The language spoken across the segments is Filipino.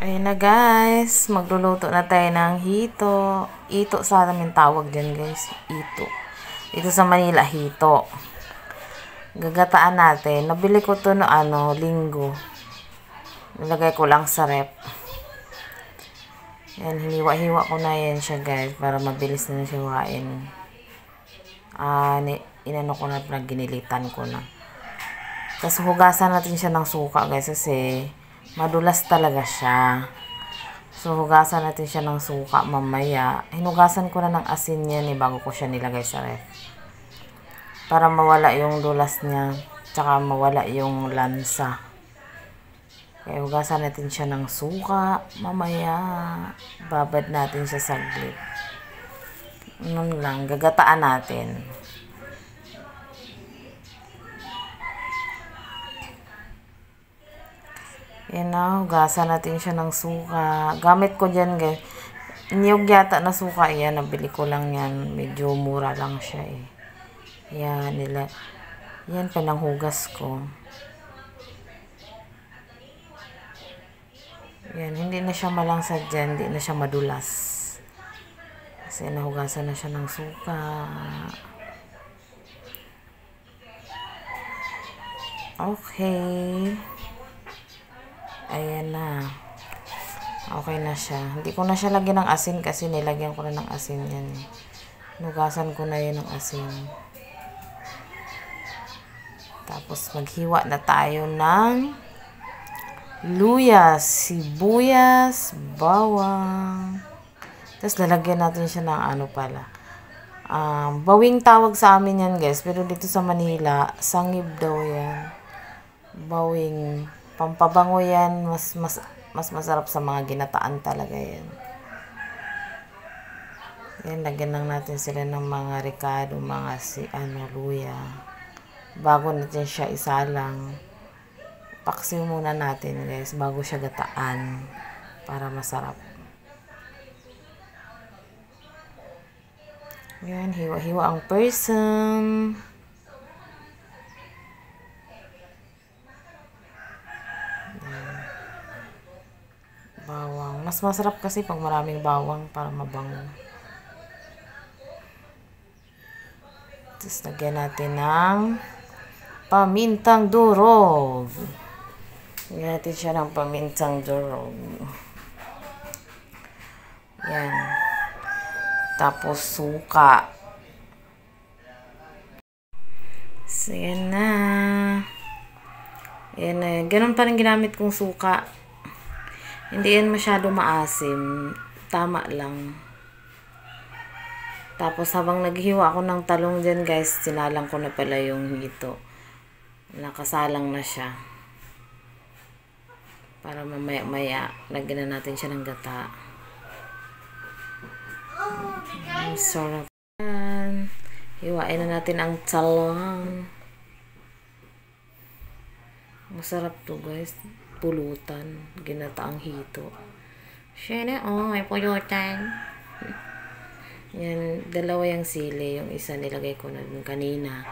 Ayun na guys, magluluto na tayo ng hito. Ito sa amin tawag dyan guys, ito. Ito sa Manila, hito. Gagataan natin. Nabili ko to no linggo. Nilagay ko lang sa rep. Yan, hiniwa-hiwa ko na yan siya guys para mabilis na siya hiwain. Inano ko na, ginilitan ko na. Tapos hugasan natin siya ng suka guys kasi madulas talaga siya. So hugasan natin siya ng suka mamaya. Hinugasan ko na ng asin yan bago ko siya nilagay sa ref. Para mawala yung dulas niya. Tsaka mawala yung lansa. Kaya hugasan natin siya ng suka mamaya. Babad natin siya saglit. Nun lang, gagataan natin. Yan na, hugasan natin siya ng suka. Gamit ko dyan guys. Niyog yata na suka yan. Nabili ko lang yan. Medyo mura lang siya Yan, yan pananghugas ko. Yan, hindi na siya malangsad dyan. Hindi na siya madulas. Kasi nahugasan na siya ng suka. Okay. Ayan na. Okay na siya. Hindi ko na siya lagyan ng asin kasi nilagyan ko na ng asin yan. Nugasan ko na yun ng asin. Tapos maghiwa na tayo ng luya, sibuyas, bawang. Tapos lalagyan natin siya ng bawing tawag sa amin yan guys. Pero dito sa Manila, sangib daw yan. Bawing. Pampabango yan. Mas masarap sa mga ginataan talaga yan. Yan, lagyan lang natin sila ng mga ricado, mga luya. Bago natin siya isalang. Paksiw muna natin guys, bago siya gataan. Para masarap. Yan, hiwa-hiwa ang person. Bawang. Mas masarap kasi pag maraming bawang para mabango. Tapos lagyan natin ng pamintang durog. Lagyan natin siya ng pamintang durog. Yan. Tapos suka. So yan na. Yan na. Ganun pa rin ginamit kong suka. Hindi yan masyado maasim. Tama lang. Tapos habang naghiwa ako ng talong dyan guys, sinalang ko na pala yung hito. Nakasalang na siya. Para mamaya-maya, lagyan na natin siya ng gata. Ang sarap. Hiwain na natin ang talong. Masarap to guys. Pulutan. Ginataang hito. Siya na, may pulutan. Yan, dalawa yung sili. Yung isa nilagay ko na dun kanina.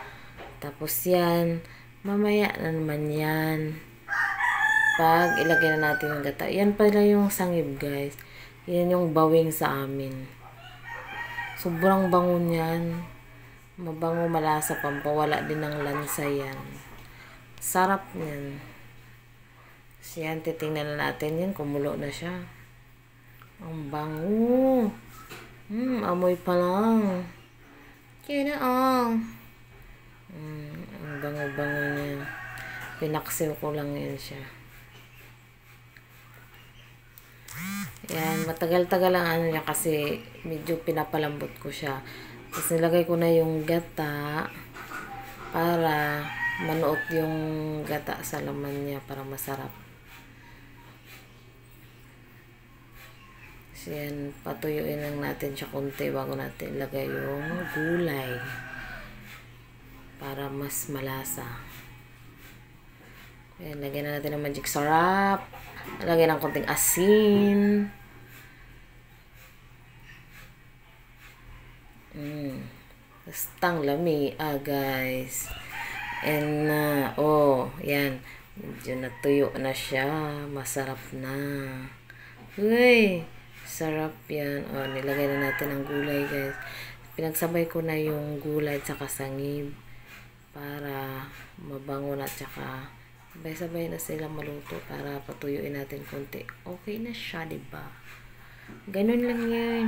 Tapos yan, mamaya na naman yan. Pag ilagay na natin yung gata. Yan pala yung sangib guys. Yan yung bawing sa amin. Sobrang bango niyan. Mabango, malasa, pampawala din ng lansa yan. Sarap niyan. So yan, titingnan na natin yan. Kumulo na siya. Ang bango. Amoy pa lang. Kaya ang bango-bango niya. Pinaksiw ko lang yan siya. Yan, matagal-tagal ang niya kasi medyo pinapalambot ko siya. Tapos nilagay ko na yung gata para manuot yung gata sa laman niya para masarap. So yan, patuyuin lang natin siya konti bago natin ilagay yung gulay para mas malasa. Yan, lagyan na natin ng magic sarap. Lagyan ng konting asin. Tang lami guys. And yan. Medyo natuyo na siya. Masarap na. Uy, sarap yan. O, nilagay na natin ang gulay, guys. Pinagsabay ko na yung gulay at saka sangib para mabango na at saka sabay-sabay na sila maluto para patuyuin natin konti. Okay na siya, diba? Ganun lang yan.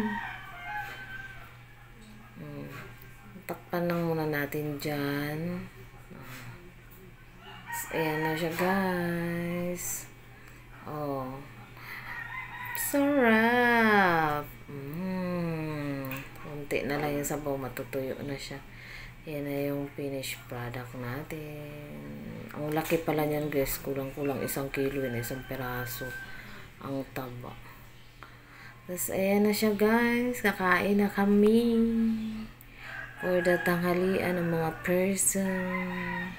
Takpan lang muna natin dyan. Ayan na siya, guys. Oh. Sarap. Kunti na lang yung sabaw, matutuyo na siya. Yan na yung finished product natin. Ang laki pala niyan, guys. Kulang-kulang 1 kilo na 1 peraso. Ang taba. Tapos, ayan na siya, guys. Kakain na kami. For the tanghalian ng mga person.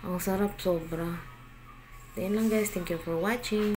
Ang sarap sobra. Yan lang, guys. Thank you for watching.